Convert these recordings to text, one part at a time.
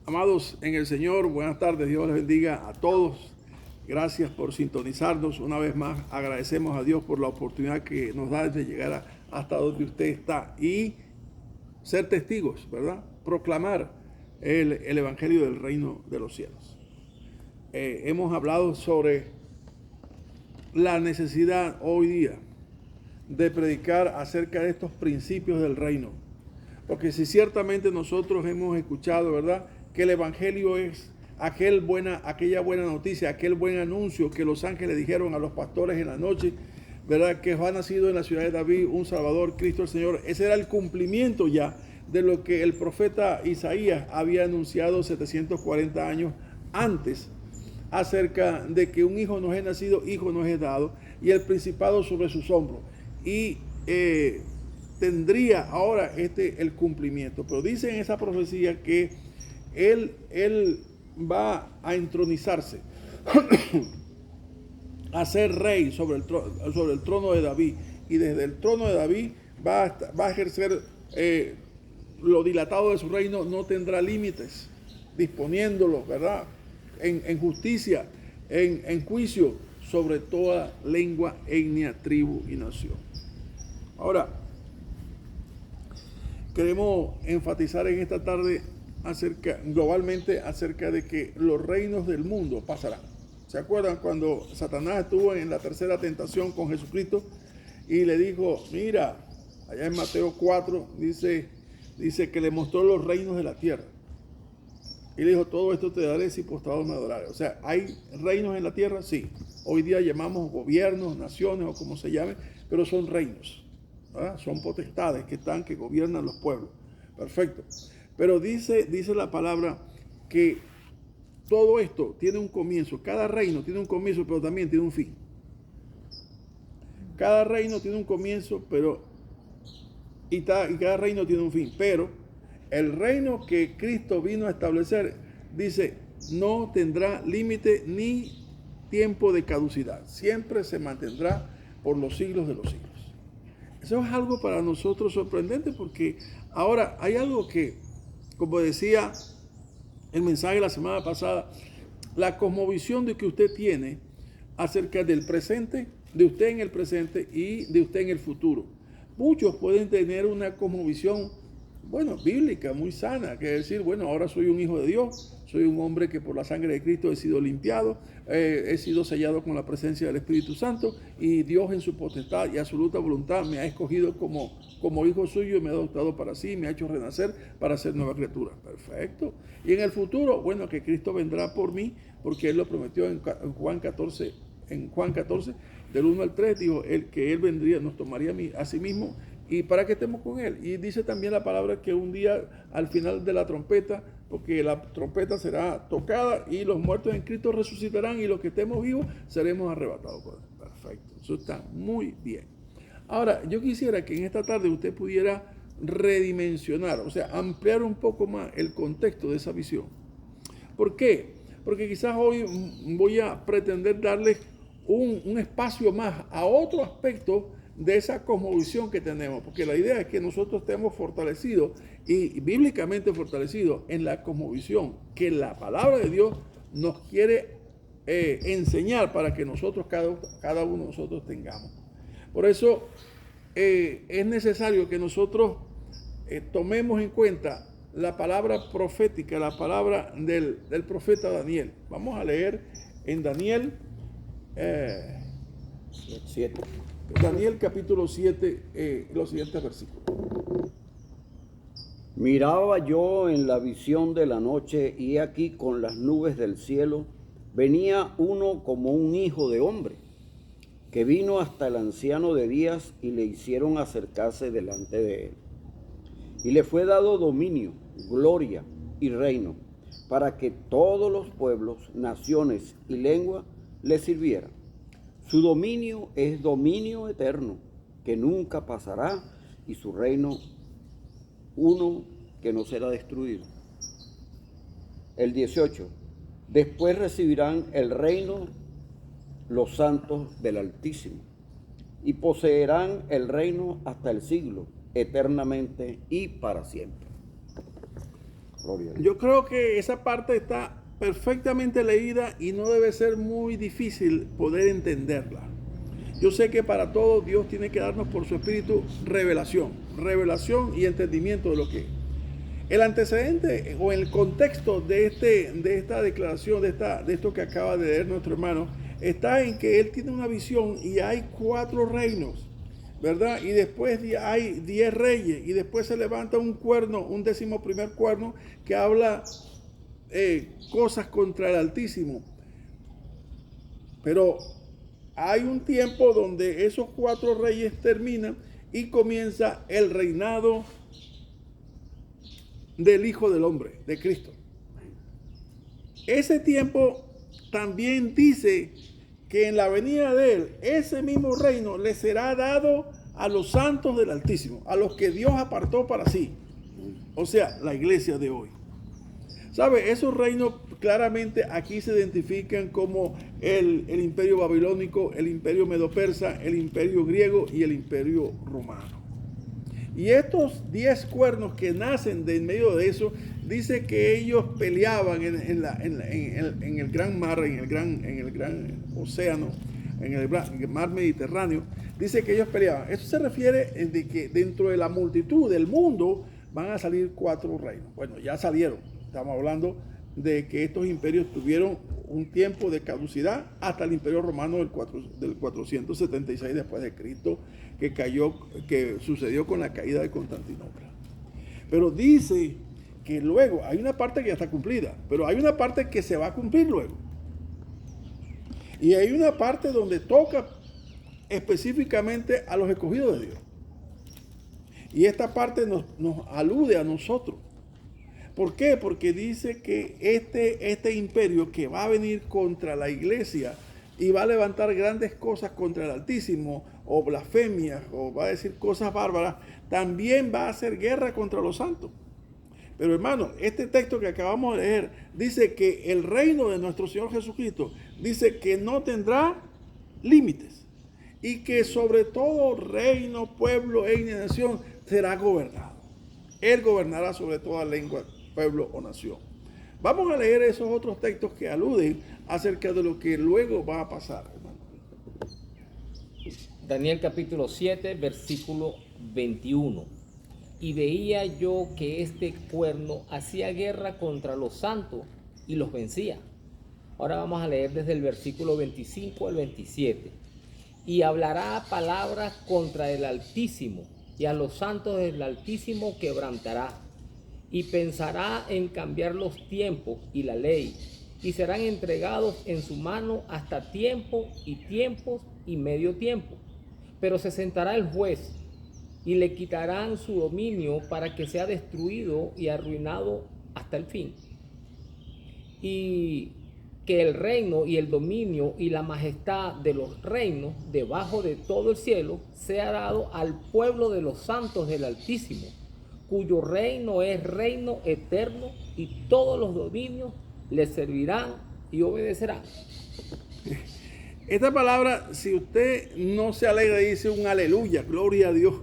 Amados en el Señor, buenas tardes, Dios les bendiga a todos. Gracias por sintonizarnos una vez más. Agradecemos a Dios por la oportunidad que nos da de llegar hasta donde usted está y ser testigos, ¿verdad? Proclamar el Evangelio del Reino de los Cielos. Hemos hablado sobre la necesidad hoy día de predicar acerca de estos principios del reino. Porque si ciertamente nosotros hemos escuchado, ¿verdad?, que el Evangelio es aquella buena noticia, aquel buen anuncio que los ángeles dijeron a los pastores en la noche, ¿verdad?, que ha nacido en la ciudad de David un Salvador, Cristo el Señor. Ese era el cumplimiento ya de lo que el profeta Isaías había anunciado 740 años antes, acerca de que un hijo nos es nacido, hijo nos es dado, y el principado sobre sus hombros. Y tendría ahora el cumplimiento. Pero dice en esa profecía que él va a entronizarse, a ser rey sobre el trono de David. Y desde el trono de David va a ejercer lo dilatado de su reino, no tendrá límites, disponiéndolo, ¿verdad?, en justicia, en juicio sobre toda lengua, etnia, tribu y nación. Ahora, queremos enfatizar en esta tarde globalmente acerca de que los reinos del mundo pasarán. ¿Se acuerdan cuando Satanás estuvo en la tercera tentación con Jesucristo y le dijo, mira, allá en Mateo 4 dice que le mostró los reinos de la tierra? Y le dijo, todo esto te daré si postrado me adorares. O sea, ¿hay reinos en la tierra? Sí. Hoy día llamamos gobiernos, naciones o como se llame, pero son reinos, ¿verdad? Son potestades que gobiernan los pueblos. Perfecto. Pero dice la palabra que todo esto tiene un comienzo. Cada reino tiene un comienzo, pero también tiene un fin. Cada reino tiene un comienzo, y cada reino tiene un fin. Pero el reino que Cristo vino a establecer, dice, no tendrá límite ni tiempo de caducidad. Siempre se mantendrá por los siglos de los siglos. Eso es algo para nosotros sorprendente, porque ahora hay algo que, como decía el mensaje la semana pasada, la cosmovisión de que usted tiene acerca del presente, de usted en el presente y de usted en el futuro. Muchos pueden tener una cosmovisión, bíblica, muy sana, que decir, ahora soy un hijo de Dios, soy un hombre que por la sangre de Cristo he sido limpiado, he sido sellado con la presencia del Espíritu Santo, y Dios en su potestad y absoluta voluntad me ha escogido como hijo suyo y me ha adoptado para sí, me ha hecho renacer para ser nueva criatura. Perfecto. Y en el futuro, que Cristo vendrá por mí, porque Él lo prometió en Juan 14, del 1 al 3, dijo que Él vendría, nos tomaría a sí mismo, y para que estemos con Él. Y dice también la palabra que un día al final de la trompeta, porque la trompeta será tocada y los muertos en Cristo resucitarán y los que estemos vivos seremos arrebatados por Él. Perfecto, eso está muy bien. Ahora, yo quisiera que en esta tarde usted pudiera redimensionar, o sea, ampliar un poco más el contexto de esa visión. ¿Por qué? Porque quizás hoy voy a pretender darles un espacio más a otro aspecto de esa cosmovisión que tenemos, porque la idea es que nosotros estemos fortalecidos y bíblicamente fortalecidos en la cosmovisión que la palabra de Dios nos quiere enseñar para que nosotros, cada uno de nosotros tengamos. Por eso es necesario que nosotros tomemos en cuenta la palabra profética, la palabra del profeta Daniel. Vamos a leer en Daniel 7. Daniel capítulo 7, los siguientes versículos. Miraba yo en la visión de la noche, y aquí con las nubes del cielo venía uno como un hijo de hombre, que vino hasta el anciano de días y le hicieron acercarse delante de él. Y le fue dado dominio, gloria y reino, para que todos los pueblos, naciones y lenguas le sirvieran. Su dominio es dominio eterno, que nunca pasará, y su reino uno que no será destruido. El 18. Después recibirán el reino los santos del Altísimo, y poseerán el reino hasta el siglo, eternamente y para siempre. Gloria a Dios. Yo creo que esa parte está perfectamente leída y no debe ser muy difícil poder entenderla. Yo sé que para todo Dios tiene que darnos por su Espíritu revelación y entendimiento de lo que es. El antecedente o el contexto de esta declaración, de esto que acaba de leer nuestro hermano, está en que él tiene una visión y hay 4 reinos, ¿verdad? Y después hay 10 reyes y después se levanta un cuerno, un 11º cuerno que habla cosas contra el Altísimo. Pero hay un tiempo donde esos 4 reyes terminan y comienza el reinado del Hijo del Hombre, de Cristo. Ese tiempo también dice que en la venida de Él, ese mismo reino le será dado a los santos del Altísimo, a los que Dios apartó para sí. O sea, la iglesia de hoy. ¿Sabe? Esos reinos claramente aquí se identifican como el imperio babilónico, el imperio medo-persa, el imperio griego y el imperio romano. Y estos 10 cuernos que nacen de en medio de eso, dice que ellos peleaban en el gran mar, en el gran océano, en el mar Mediterráneo. Dice que ellos peleaban. Eso se refiere de que dentro de la multitud del mundo van a salir 4 reinos. Bueno, ya salieron. Estamos hablando de que estos imperios tuvieron un tiempo de caducidad hasta el imperio romano del 476 después de Cristo, que sucedió con la caída de Constantinopla. Pero dice que luego hay una parte que ya está cumplida, pero hay una parte que se va a cumplir luego. Y hay una parte donde toca específicamente a los escogidos de Dios. Y esta parte nos alude a nosotros. ¿Por qué? Porque dice que este imperio que va a venir contra la iglesia y va a levantar grandes cosas contra el Altísimo, o blasfemias, o va a decir cosas bárbaras, también va a hacer guerra contra los santos. Pero hermano, este texto que acabamos de leer dice que el reino de nuestro Señor Jesucristo dice que no tendrá límites y que sobre todo reino, pueblo, etnia y nación será gobernado. Él gobernará sobre toda lengua, pueblo o nación. Vamos a leer esos otros textos que aluden acerca de lo que luego va a pasar, hermano. Daniel capítulo 7, versículo 21. Y veía yo que este cuerno hacía guerra contra los santos y los vencía. Ahora vamos a leer desde el versículo 25 al 27. Y hablará palabras contra el Altísimo, y a los santos del Altísimo quebrantará. Y pensará en cambiar los tiempos y la ley, y serán entregados en su mano hasta tiempo y tiempos y medio tiempo. Pero se sentará el juez, y le quitarán su dominio para que sea destruido y arruinado hasta el fin. Y que el reino y el dominio y la majestad de los reinos debajo de todo el cielo sea dado al pueblo de los santos del Altísimo, cuyo reino es reino eterno, y todos los dominios le servirán y obedecerán. Esta palabra, si usted no se alegra, dice un aleluya, gloria a Dios.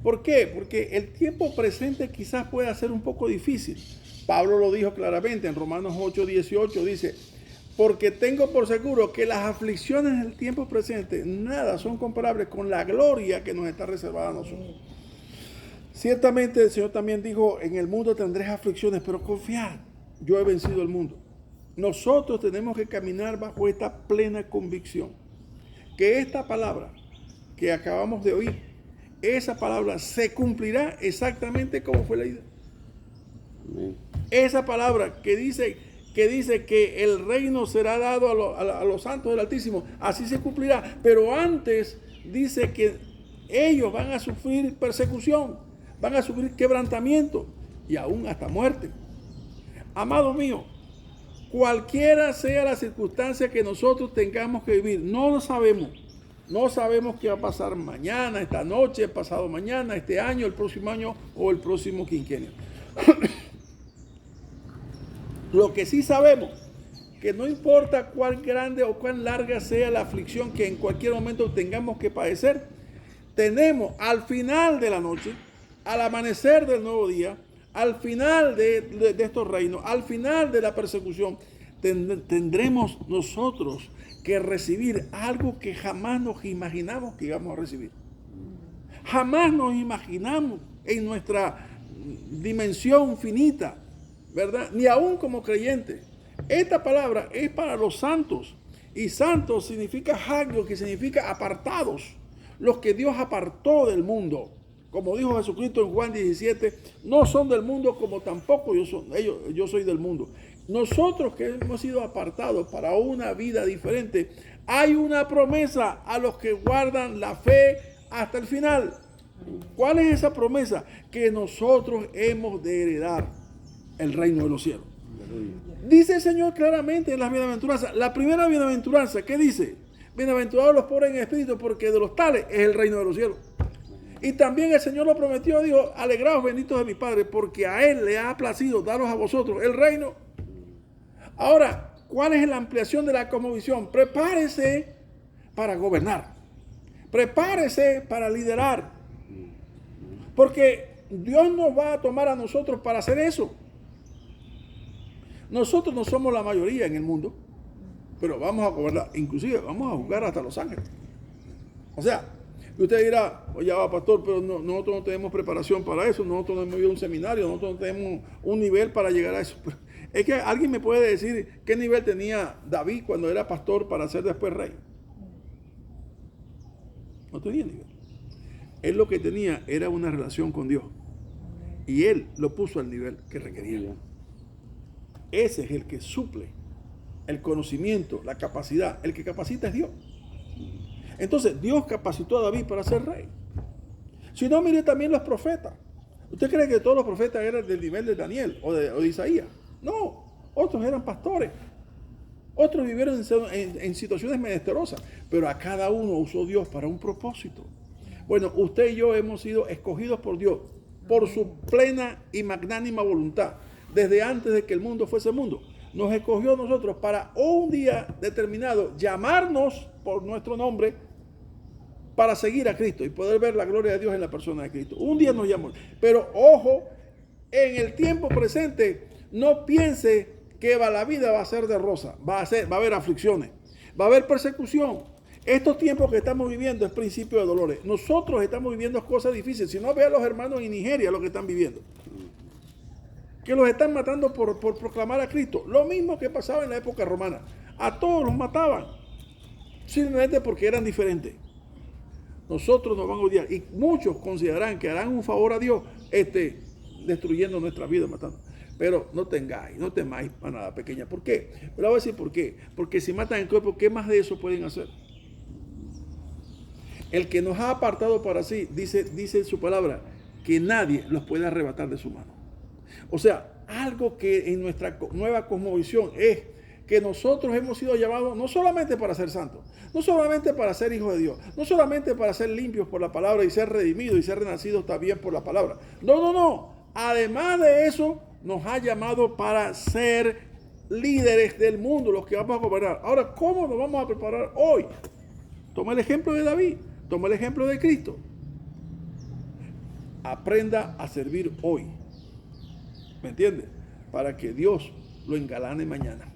¿Por qué? Porque el tiempo presente quizás pueda ser un poco difícil. Pablo lo dijo claramente en Romanos 8:18, dice: porque tengo por seguro que las aflicciones del tiempo presente nada son comparables con la gloria que nos está reservada a nosotros. Ciertamente el Señor también dijo: en el mundo tendréis aflicciones, pero confiad, yo he vencido el mundo. Nosotros tenemos que caminar bajo esta plena convicción, que esta palabra que acabamos de oír, esa palabra se cumplirá exactamente como fue leída. Esa palabra que dice que el reino será dado a los santos del Altísimo, así se cumplirá. Pero antes dice que ellos van a sufrir persecución, van a sufrir quebrantamiento y aún hasta muerte. Amado mío, cualquiera sea la circunstancia que nosotros tengamos que vivir, no lo sabemos. No sabemos qué va a pasar mañana, esta noche, pasado mañana, este año, el próximo año o el próximo quinquenio. Lo que sí sabemos, que no importa cuán grande o cuán larga sea la aflicción que en cualquier momento tengamos que padecer, tenemos al final de la noche, al amanecer del nuevo día, al final de estos reinos, al final de la persecución, tendremos nosotros que recibir algo que jamás nos imaginamos que íbamos a recibir. Jamás nos imaginamos en nuestra dimensión finita, ¿verdad? Ni aún como creyentes. Esta palabra es para los santos. Y santos significa hagio, que significa apartados. Los que Dios apartó del mundo. Como dijo Jesucristo en Juan 17, no son del mundo como tampoco yo soy del mundo. Nosotros que hemos sido apartados para una vida diferente, hay una promesa a los que guardan la fe hasta el final. ¿Cuál es esa promesa? Que nosotros hemos de heredar el reino de los cielos. Dice el Señor claramente en las bienaventuranzas. La primera bienaventuranza, ¿qué dice? Bienaventurados los pobres en espíritu, porque de los tales es el reino de los cielos. Y también el Señor lo prometió, dijo, alegraos benditos de mi Padre, porque a Él le ha placido daros a vosotros el reino. Ahora, ¿cuál es la ampliación de la cosmovisión? Prepárese para gobernar. Prepárese para liderar. Porque Dios nos va a tomar a nosotros para hacer eso. Nosotros no somos la mayoría en el mundo, pero vamos a gobernar. Inclusive vamos a jugar hasta Los Ángeles. O sea, usted dirá, oye, va, pastor, pero nosotros no tenemos preparación para eso, nosotros no hemos ido a un seminario, nosotros no tenemos un nivel para llegar a eso. Es que alguien me puede decir qué nivel tenía David cuando era pastor para ser después rey. No tenía nivel. Él lo que tenía era una relación con Dios. Y él lo puso al nivel que requería. Ese es el que suple el conocimiento, la capacidad. El que capacita es Dios. Entonces, Dios capacitó a David para ser rey. Si no, mire también los profetas. ¿Usted cree que todos los profetas eran del nivel de Daniel o de Isaías? No, otros eran pastores. Otros vivieron en situaciones menesterosas. Pero a cada uno usó Dios para un propósito. Bueno, usted y yo hemos sido escogidos por Dios, por su plena y magnánima voluntad. Desde antes de que el mundo fuese mundo, nos escogió a nosotros para un día determinado llamarnos por nuestro nombre para seguir a Cristo y poder ver la gloria de Dios en la persona de Cristo. Un día nos llamó. Pero ojo, en el tiempo presente, no piense que la vida va a ser de rosa. Va a haber aflicciones, va a haber persecución. Estos tiempos que estamos viviendo es principio de dolores. Nosotros estamos viviendo cosas difíciles. Si no, ve a los hermanos en Nigeria lo que están viviendo. Que los están matando por proclamar a Cristo. Lo mismo que pasaba en la época romana. A todos los mataban. Simplemente porque eran diferentes. Nosotros nos van a odiar. Y muchos considerarán que harán un favor a Dios destruyendo nuestra vida, matando. Pero no temáis para nada, pequeña. ¿Por qué? Pero voy a decir por qué. Porque si matan el cuerpo, ¿qué más de eso pueden hacer? El que nos ha apartado para sí, dice su palabra, que nadie los puede arrebatar de su mano. O sea, algo que en nuestra nueva cosmovisión es que nosotros hemos sido llamados no solamente para ser santos, no solamente para ser hijos de Dios, no solamente para ser limpios por la palabra y ser redimidos y ser renacidos también por la palabra. No. Además de eso, nos ha llamado para ser líderes del mundo, los que vamos a gobernar. Ahora, ¿cómo nos vamos a preparar hoy? Toma el ejemplo de David, toma el ejemplo de Cristo. Aprenda a servir hoy. ¿Me entiende? Para que Dios lo engalane mañana.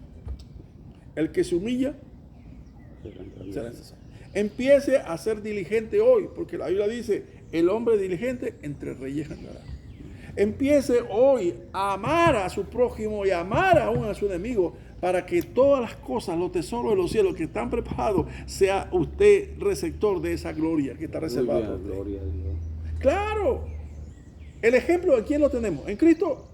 El que se humilla será necesario. Empiece a ser diligente hoy, porque la Biblia dice, el hombre diligente entre reyes andará. Empiece hoy a amar a su prójimo y a amar aún a su enemigo, para que todas las cosas, los tesoros de los cielos que están preparados, sea usted receptor de esa gloria que está reservada por usted. Gloria a Dios. Claro. El ejemplo de quién lo tenemos, en Cristo.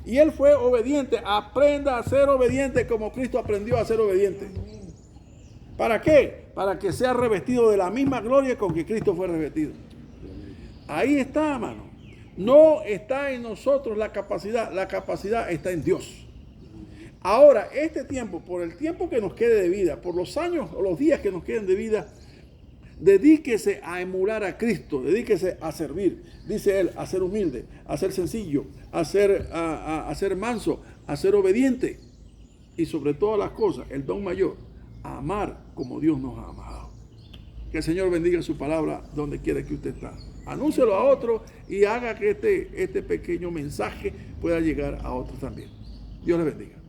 Y él fue obediente. Aprenda a ser obediente como Cristo aprendió a ser obediente. ¿Para qué? Para que sea revestido de la misma gloria con que Cristo fue revestido. Ahí está, hermano. No está en nosotros la capacidad está en Dios. Ahora, este tiempo, por el tiempo que nos quede de vida, por los años o los días que nos queden de vida, dedíquese a emular a Cristo, dedíquese a servir, dice él, a ser humilde, a ser sencillo, a ser manso, a ser obediente y sobre todas las cosas, el don mayor, a amar como Dios nos ha amado. Que el Señor bendiga su palabra donde quiera que usted está. Anúncialo a otro y haga que este pequeño mensaje pueda llegar a otros también. Dios les bendiga.